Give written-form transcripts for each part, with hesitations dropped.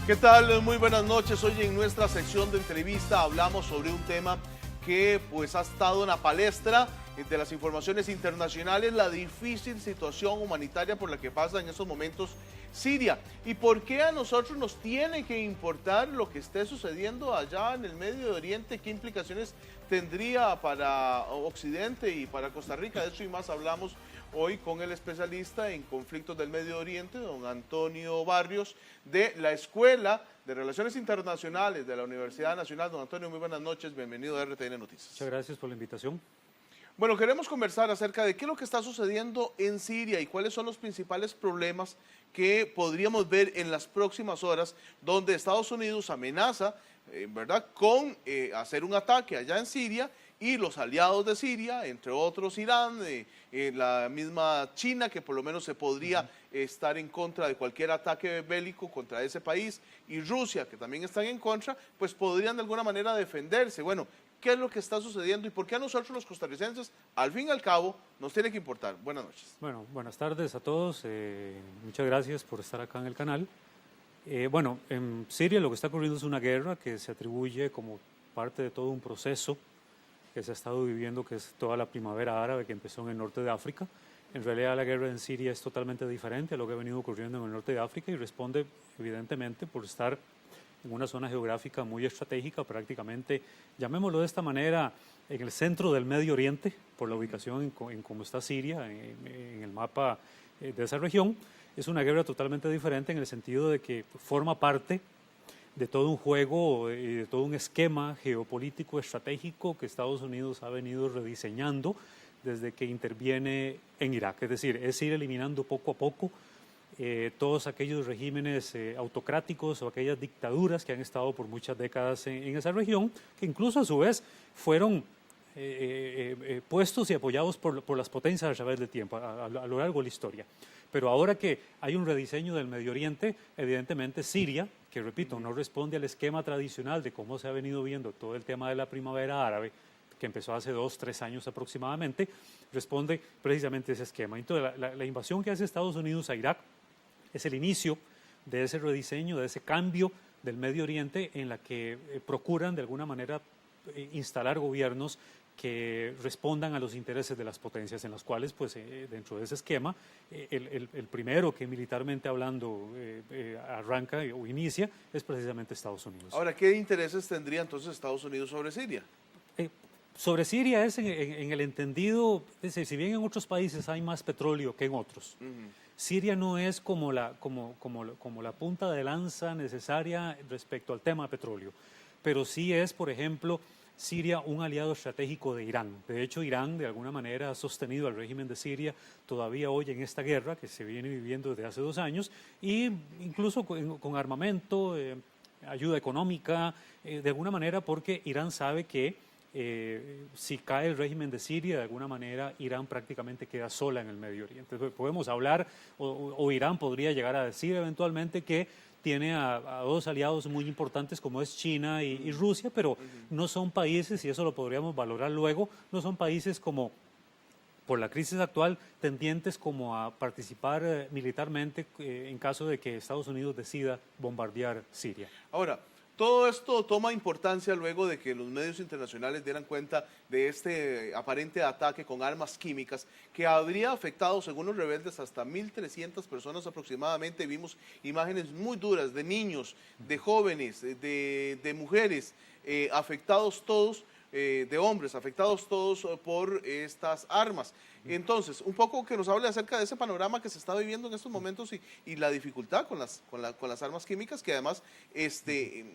¿Qué tal? Muy buenas noches. Hoy en nuestra sección de entrevista hablamos sobre un tema que pues ha estado en la palestra de las informaciones internacionales, la difícil situación humanitaria por la que pasa en estos momentos Siria. ¿Y por qué a nosotros nos tiene que importar lo que esté sucediendo allá en el Medio Oriente? ¿Qué implicaciones tendría para Occidente y para Costa Rica? De eso y más hablamos hoy con el especialista en conflictos del Medio Oriente, don Antonio Barrios, de la Escuela de Relaciones Internacionales de la Universidad Nacional. Don Antonio, muy buenas noches, bienvenido a RTN Noticias. Muchas gracias por la invitación. Bueno, queremos conversar acerca de qué es lo que está sucediendo en Siria y cuáles son los principales problemas que podríamos ver en las próximas horas, donde Estados Unidos amenaza, ¿verdad?, con hacer un ataque allá en Siria, y los aliados de Siria, entre otros Irán, la misma China, que por lo menos se podría estar en contra de cualquier ataque bélico contra ese país, y Rusia, que también están en contra, pues podrían de alguna manera defenderse. Bueno, ¿qué es lo que está sucediendo y por qué a nosotros los costarricenses, al fin y al cabo, nos tiene que importar? Buenas noches. Bueno, buenas tardes a todos. Muchas gracias por estar acá en el canal. Bueno, en Siria lo que está ocurriendo es una guerra que se atribuye como parte de todo un proceso que se ha estado viviendo, que es toda la primavera árabe que empezó en el norte de África. En realidad la guerra en Siria es totalmente diferente a lo que ha venido ocurriendo en el norte de África y responde evidentemente por estar en una zona geográfica muy estratégica, prácticamente, llamémoslo de esta manera, en el centro del Medio Oriente, por la ubicación en cómo está Siria, en el mapa de esa región. Es una guerra totalmente diferente en el sentido de que forma parte de todo un juego y de todo un esquema geopolítico estratégico que Estados Unidos ha venido rediseñando desde que interviene en Irak. Es decir, es ir eliminando poco a poco todos aquellos regímenes autocráticos o aquellas dictaduras que han estado por muchas décadas en esa región, que incluso a su vez fueron puestos y apoyados por las potencias a través del tiempo, a lo largo de la historia. Pero ahora que hay un rediseño del Medio Oriente, evidentemente Siria, que repito, no responde al esquema tradicional de cómo se ha venido viendo todo el tema de la primavera árabe, que empezó hace 2 o 3 años aproximadamente, responde precisamente a ese esquema. Entonces, la invasión que hace Estados Unidos a Irak es el inicio de ese rediseño, de ese cambio del Medio Oriente en la que procuran de alguna manera instalar gobiernos que respondan a los intereses de las potencias, en las cuales, pues, dentro de ese esquema, el primero que militarmente hablando arranca o inicia es precisamente Estados Unidos. Ahora, ¿qué intereses tendría entonces Estados Unidos sobre Siria? Sobre Siria es en el entendido, es decir, si bien en otros países hay más petróleo que en otros, Siria no es como la punta de lanza necesaria respecto al tema petróleo, pero sí es, por ejemplo, Siria un aliado estratégico de Irán. De hecho, Irán de alguna manera ha sostenido al régimen de Siria todavía hoy en esta guerra que se viene viviendo desde hace 2 años, e incluso con armamento, ayuda económica, de alguna manera, porque Irán sabe que si cae el régimen de Siria, de alguna manera Irán prácticamente queda sola en el Medio Oriente. Entonces, podemos hablar, o Irán podría llegar a decir eventualmente que tiene a 2 aliados muy importantes como es China y Rusia, pero no son países, y eso lo podríamos valorar luego, no son países como, por la crisis actual, tendientes como a participar militarmente en caso de que Estados Unidos decida bombardear Siria. Ahora, todo esto toma importancia luego de que los medios internacionales dieran cuenta de este aparente ataque con armas químicas que habría afectado, según los rebeldes, hasta 1.300 personas aproximadamente. Vimos imágenes muy duras de niños, de jóvenes, de mujeres, afectados todos, de hombres, afectados todos por estas armas. Entonces, un poco que nos hable acerca de ese panorama que se está viviendo en estos momentos y la dificultad con las armas químicas, que además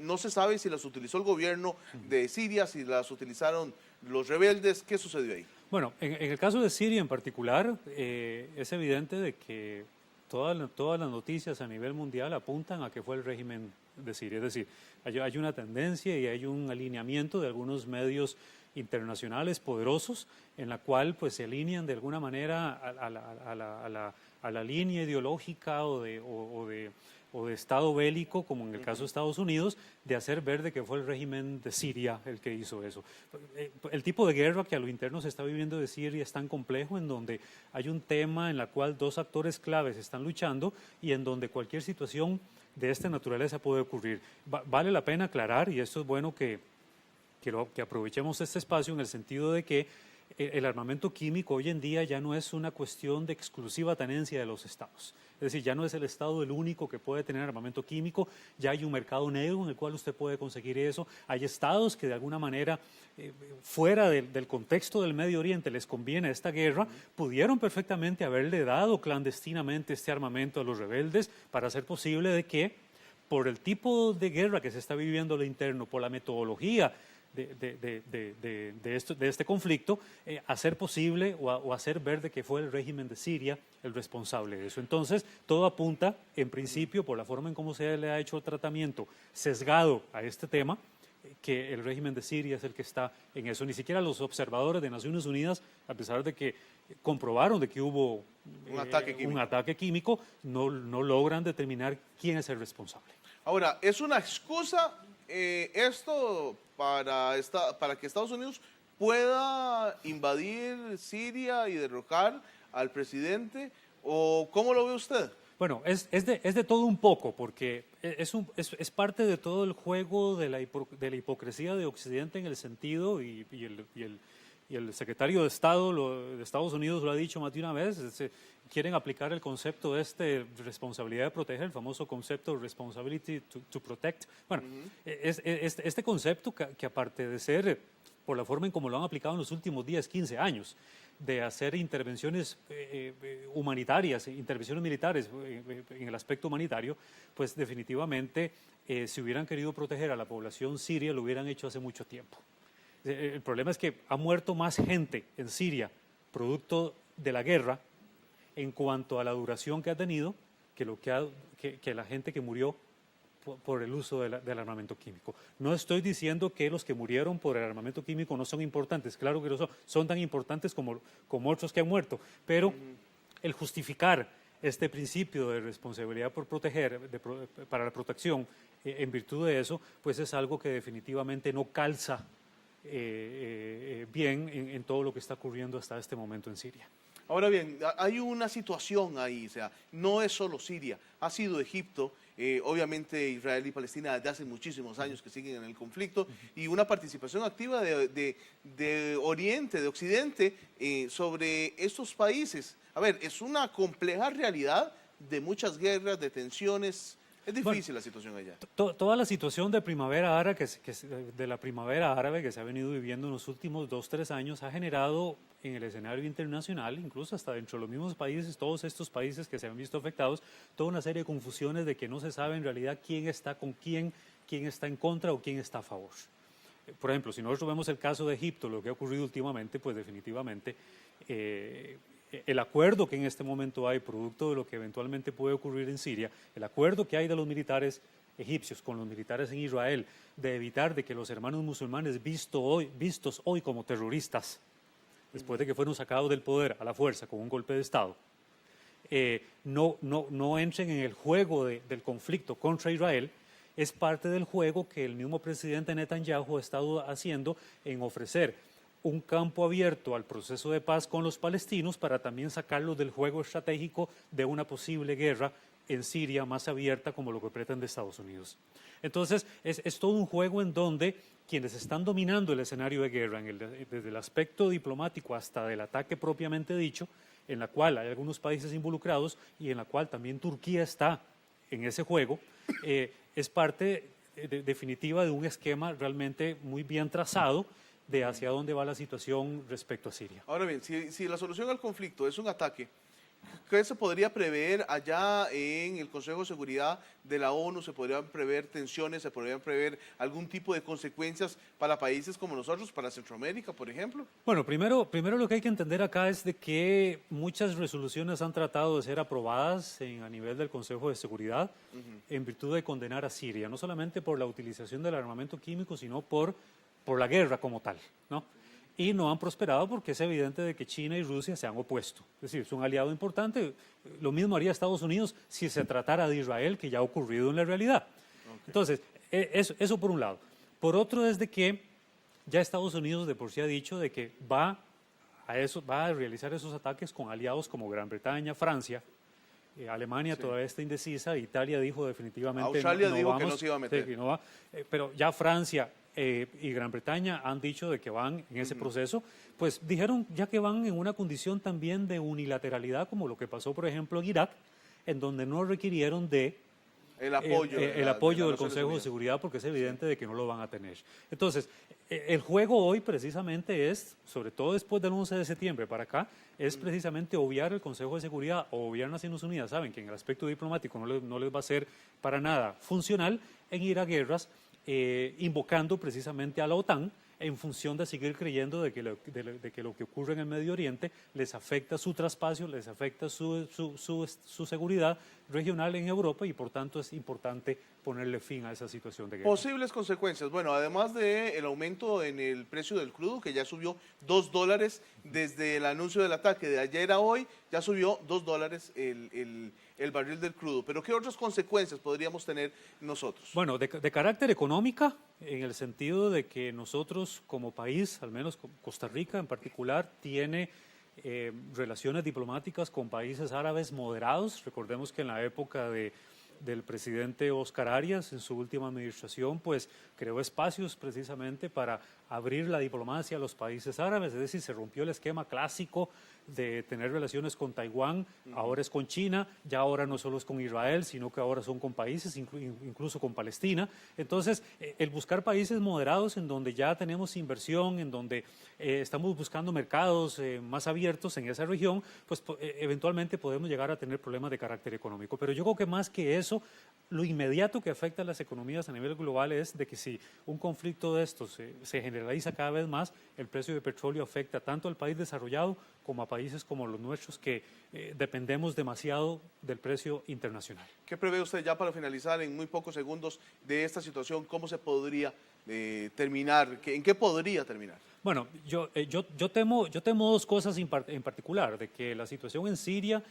no se sabe si las utilizó el gobierno de Siria, si las utilizaron los rebeldes. ¿Qué sucedió ahí? Bueno, en el caso de Siria en particular, es evidente de que todas las noticias a nivel mundial apuntan a que fue el régimen de Siria. Es decir, hay una tendencia y hay un alineamiento de algunos medios internacionales poderosos en la cual pues se alinean de alguna manera a la línea ideológica o de estado bélico, como en el caso de Estados Unidos, de hacer ver de que fue el régimen de Siria el que hizo eso. El tipo de guerra que a lo interno se está viviendo de Siria es tan complejo, en donde hay un tema en la cual 2 actores claves están luchando y en donde cualquier situación de esta naturaleza puede ocurrir. Vale la pena aclarar, y esto es bueno que aprovechemos este espacio en el sentido de que el armamento químico hoy en día ya no es una cuestión de exclusiva tenencia de los estados. Es decir, ya no es el estado el único que puede tener armamento químico, ya hay un mercado negro en el cual usted puede conseguir eso. Hay estados que de alguna manera, fuera del contexto del Medio Oriente, les conviene esta guerra, pudieron perfectamente haberle dado clandestinamente este armamento a los rebeldes para hacer posible de que, por el tipo de guerra que se está viviendo a lo interno, por la metodología de este conflicto, hacer posible o hacer ver de que fue el régimen de Siria el responsable de eso. Entonces, todo apunta, en principio, por la forma en cómo se le ha hecho el tratamiento sesgado a este tema, que el régimen de Siria es el que está en eso. Ni siquiera los observadores de Naciones Unidas, a pesar de que comprobaron de que hubo un ataque químico, no logran determinar quién es el responsable. Ahora, ¿es una excusa esto para que Estados Unidos pueda invadir Siria y derrocar al presidente? ¿O cómo lo ve usted? Bueno, es de todo un poco, porque es parte de todo el juego de la hipocresía de Occidente en el sentido, y el secretario de Estado de Estados Unidos lo ha dicho más de una vez, quieren aplicar el concepto de responsabilidad de proteger, el famoso concepto responsibility to protect. Bueno, este concepto que aparte de ser, por la forma en cómo lo han aplicado en los últimos 10, 15 años, de hacer intervenciones humanitarias, intervenciones militares en el aspecto humanitario, pues definitivamente si hubieran querido proteger a la población siria lo hubieran hecho hace mucho tiempo. El problema es que ha muerto más gente en Siria producto de la guerra en cuanto a la duración que ha tenido que la gente que murió por el uso del armamento químico. No estoy diciendo que los que murieron por el armamento químico no son importantes, claro que lo son tan importantes como otros que han muerto, pero el justificar este principio de responsabilidad por proteger, para la protección, en virtud de eso, pues es algo que definitivamente no calza bien en todo lo que está ocurriendo hasta este momento en Siria. Ahora bien, hay una situación ahí, o sea, no es solo Siria, ha sido Egipto, obviamente Israel y Palestina desde hace muchísimos años que siguen en el conflicto, y una participación activa de Oriente, de Occidente, sobre estos países. A ver, es una compleja realidad de muchas guerras, de tensiones. Es difícil la situación allá. Toda la situación de primavera árabe, de la primavera árabe que se ha venido viviendo en los últimos 2, 3 años ha generado en el escenario internacional, incluso hasta dentro de los mismos países, todos estos países que se han visto afectados, toda una serie de confusiones de que no se sabe en realidad quién está con quién está en contra o quién está a favor. Por ejemplo, si nosotros vemos el caso de Egipto, lo que ha ocurrido últimamente, pues definitivamente el acuerdo que en este momento hay, producto de lo que eventualmente puede ocurrir en Siria, el acuerdo que hay de los militares egipcios con los militares en Israel, de evitar de que los hermanos musulmanes vistos hoy como terroristas, después de que fueron sacados del poder a la fuerza con un golpe de Estado, no entren en el juego del conflicto contra Israel, es parte del juego que el mismo presidente Netanyahu ha estado haciendo en ofrecer un campo abierto al proceso de paz con los palestinos para también sacarlos del juego estratégico de una posible guerra en Siria más abierta como lo que pretende Estados Unidos. Entonces, es todo un juego en donde quienes están dominando el escenario de guerra, desde el aspecto diplomático hasta del ataque propiamente dicho, en la cual hay algunos países involucrados y en la cual también Turquía está en ese juego, es parte definitiva de un esquema realmente muy bien trazado de hacia dónde va la situación respecto a Siria. Ahora bien, si la solución al conflicto es un ataque, ¿qué se podría prever allá en el Consejo de Seguridad de la ONU? ¿Se podrían prever tensiones? ¿Se podrían prever algún tipo de consecuencias para países como nosotros, para Centroamérica, por ejemplo? Bueno, primero lo que hay que entender acá es de que muchas resoluciones han tratado de ser aprobadas a nivel del Consejo de Seguridad en virtud de condenar a Siria, no solamente por la utilización del armamento químico, sino por la guerra como tal, ¿no? Y no han prosperado porque es evidente de que China y Rusia se han opuesto. Es decir, es un aliado importante. Lo mismo haría Estados Unidos si se tratara de Israel, que ya ha ocurrido en la realidad. Okay. Entonces, eso por un lado. Por otro es de que ya Estados Unidos de por sí ha dicho de que va a realizar esos ataques con aliados como Gran Bretaña, Francia, Alemania todavía está indecisa, Italia dijo definitivamente Australia no dijo vamos, que no se iba a meter. sí, que no va, pero ya Francia y Gran Bretaña han dicho de que van en ese proceso, pues dijeron ya que van en una condición también de unilateralidad, como lo que pasó, por ejemplo, en Irak, en donde no requirieron de el apoyo, el apoyo del Consejo de Seguridad, porque es evidente de que no lo van a tener. Entonces, el juego hoy precisamente es, sobre todo después del 11 de septiembre para acá, es precisamente obviar el Consejo de Seguridad o obviar Naciones Unidas. Saben que en el aspecto diplomático no les va a ser para nada funcional en ir a guerras, invocando precisamente a la OTAN, en función de seguir creyendo de que lo que ocurre en el Medio Oriente les afecta su traspaso, les afecta su seguridad regional en Europa, y por tanto es importante ponerle fin a esa situación de guerra. Posibles consecuencias. Bueno, además del aumento en el precio del crudo, que ya subió $2 desde el anuncio del ataque de ayer a hoy, ya subió $2 el barril del crudo. Pero ¿qué otras consecuencias podríamos tener nosotros? Bueno, de carácter económica, en el sentido de que nosotros como país, al menos Costa Rica en particular, tiene relaciones diplomáticas con países árabes moderados. Recordemos que en la época del presidente Oscar Arias, en su última administración, pues creó espacios precisamente para abrir la diplomacia a los países árabes, es decir, se rompió el esquema clásico de tener relaciones con Taiwán, ahora es con China, ya ahora no solo es con Israel, sino que ahora son con países, incluso con Palestina. Entonces, el buscar países moderados en donde ya tenemos inversión, en donde estamos buscando mercados más abiertos en esa región, pues eventualmente podemos llegar a tener problemas de carácter económico. Pero yo creo que más que eso, lo inmediato que afecta a las economías a nivel global es de que si un conflicto de estos se generaliza cada vez más, el precio de petróleo afecta tanto al país desarrollado como a países como los nuestros, que dependemos demasiado del precio internacional. ¿Qué prevé usted, ya para finalizar en muy pocos segundos, de esta situación? ¿Cómo se podría terminar? ¿En qué podría terminar? Bueno, yo temo dos cosas en particular: de que la situación en Siria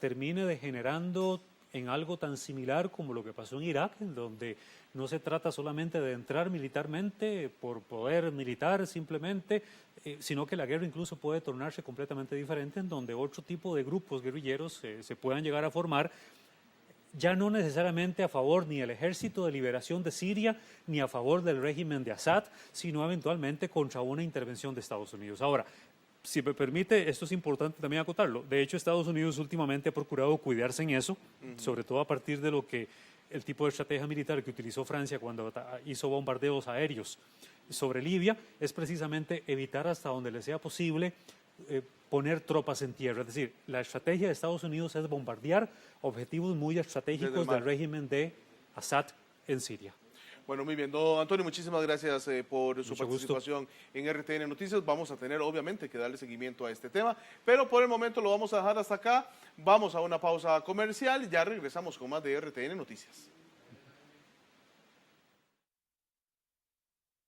termine degenerando en algo tan similar como lo que pasó en Irak, en donde no se trata solamente de entrar militarmente por poder militar simplemente, sino que la guerra incluso puede tornarse completamente diferente, en donde otro tipo de grupos guerrilleros se puedan llegar a formar, ya no necesariamente a favor ni del Ejército de Liberación de Siria, ni a favor del régimen de Assad, sino eventualmente contra una intervención de Estados Unidos. Ahora, si me permite, esto es importante también acotarlo. De hecho, Estados Unidos últimamente ha procurado cuidarse en eso, sobre todo a partir de lo que el tipo de estrategia militar que utilizó Francia cuando hizo bombardeos aéreos sobre Libia, es precisamente evitar hasta donde le sea posible poner tropas en tierra. Es decir, la estrategia de Estados Unidos es bombardear objetivos muy estratégicos del régimen de Assad en Siria. Bueno, muy bien. Don Antonio, muchísimas gracias por su Mucho participación gusto en RTN Noticias. Vamos a tener, obviamente, que darle seguimiento a este tema, pero por el momento lo vamos a dejar hasta acá. Vamos a una pausa comercial y ya regresamos con más de RTN Noticias.